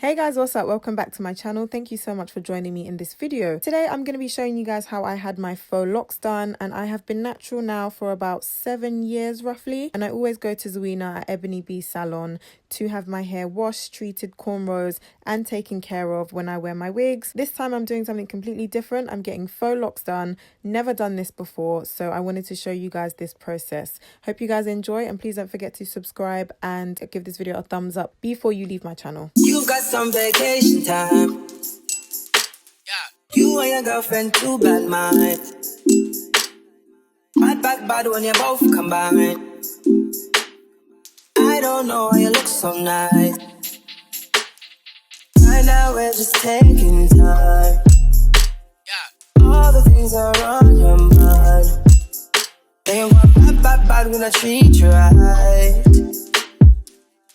Hey guys, what's up? Welcome back to my channel. Thank you so much for joining me in this video. Today I'm going to be showing you guys how I had my faux locks done, and I have been natural now for about 7 years roughly, and I always go to Zuwena at Ebony B salon to have my hair washed, treated, cornrows and taken care of when I wear my wigs. This time I'm doing something completely different. I'm getting faux locks done. Never done this before, so I wanted to show you guys this process. Hope you guys enjoy, and please don't forget to subscribe and give this video a thumbs up before you leave my channel. You've got some vacation time. You and your girlfriend too bad mind. Bad when you both combine. I don't know why you look so nice. Right now we're just taking time. All the things are on your mind. They want bad when I treat you right.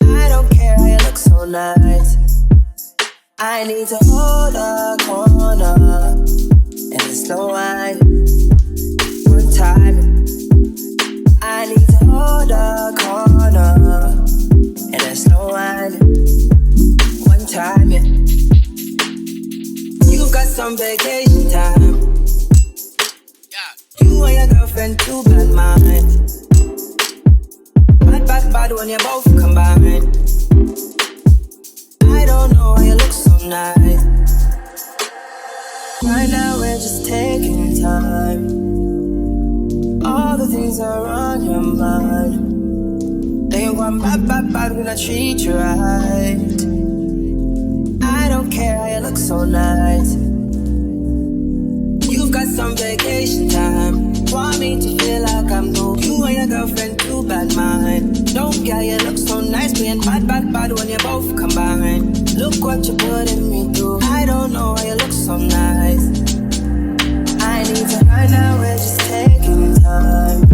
I don't care how you look so nice. I need to hold a corner and a slow wine. One time. I need to hold a corner and a slow wine. One time, yeah. You got some vacation time. You and your girlfriend too bad mind. Bad when you both combine. I don't know why you look so nice. Right now we're just taking time. All the things are on your mind. They want bad when I treat you right. I don't care how you look so nice. You've got some vacation time. Want me to feel like I'm new. You and your girlfriend too bad mind. Don't care, you look so nice. Being bad when you both combine. Look what you're putting me through. I don't know why you look so nice. I need to right now, we're just taking time.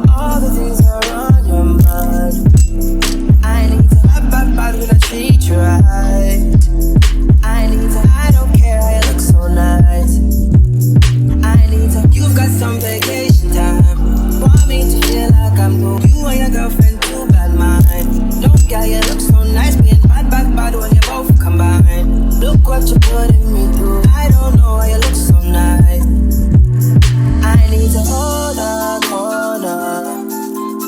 All the things are on your mind. I need to bad when I treat you right. I don't care how you look so nice. I need to, you've got some vacation time. Want me to feel like I'm new. You and your girlfriend too bad mind. Don't care, you look so nice. Being bad when you both combine. Look what you're putting me through. I don't know why you look so nice. I need to hold a corner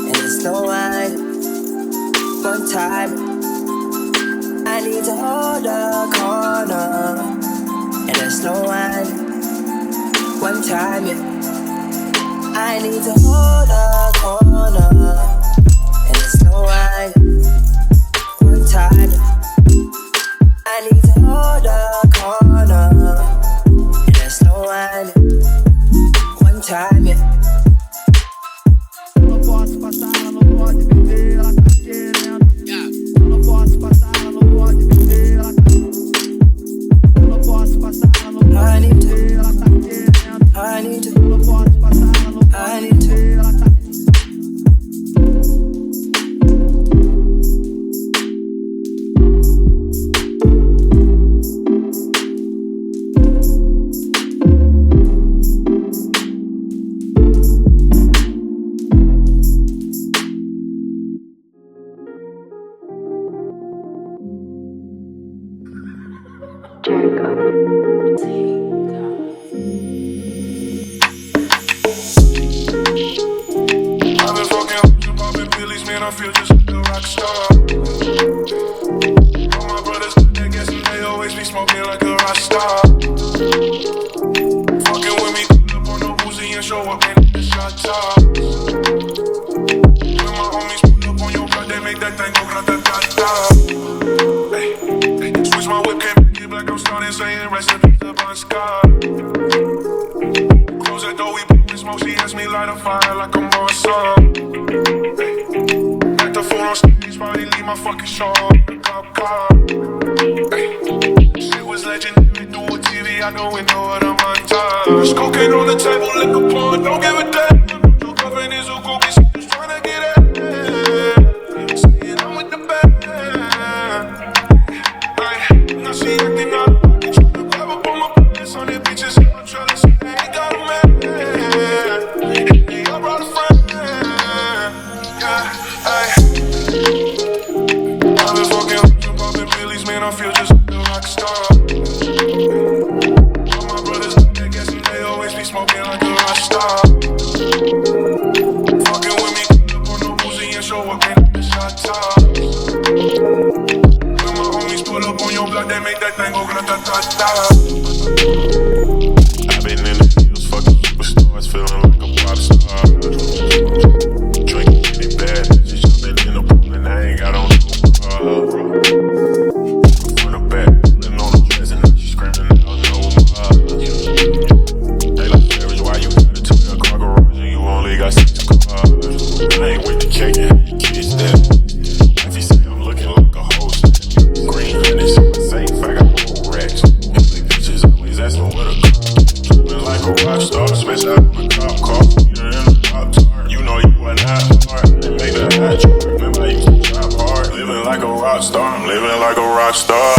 and a slow wine. One time. I need to hold a corner and a slow wine. One time, yeah. I need to hold a corner and a slow wine. One time. I need to hold a corner and a slow wine. One time, yeah. Eu não posso passar, ela não pode viver, ela tá querendo. Eu não posso passar, ela não pode viver, ela tá. Eu não posso passar, ela não pode viver, ela tá querendo. I need to. Eu não posso passar, ela não pode viver, ela tá. I feel just like a rock star. All my brothers, they guess they always be smoking like a rock star. Fucking with me, pull up on the Uzi and show up in the shot top. When my homies pull up on your block, they make that thing go grata-ta-ta. Hey, switch my whip, can't get black, I'm starting saying recipes up on Sky. Close that door, we put this smoke, she asked me light a fire like I'm on some. On stage, probably leave my fucking show in the cop car. Hey, shit was legendary, do a TV, I know we know what I'm on top. There's cocaine on the table, liquor porn, don't give a damn. Your girlfriend is a groupie, so just tryna get it. Saying I'm with the band. Hey, now she acting up, tryna grab up on my pants on the bitches, I'm tryna see they ain't got a man. Hey, I brought a friend. Yeah, hey. I've been fucking, popping pills. make that thing go grata-ta-ta. I've been in the fields, fucking superstars, feeling like a pop star. Drinking any bad bitches, jumping in the pool and I ain't got on no bra. From the back, pulling on the dress and now she screaming out no more. They like Paris, why you got a 12-car garage and you only got 6 cars? I ain't with the cake and how you kiss that. Wifey say I'm looking like a host. Green honey, so I say if I got old racks. Big bitches always asking what a feeling like a rock star, switch out my cop car. You're in a pop tart. You know you are not hard. They make that hot chart. Remember I used to drive hard. Living like a rock star. I'm living like a rock star.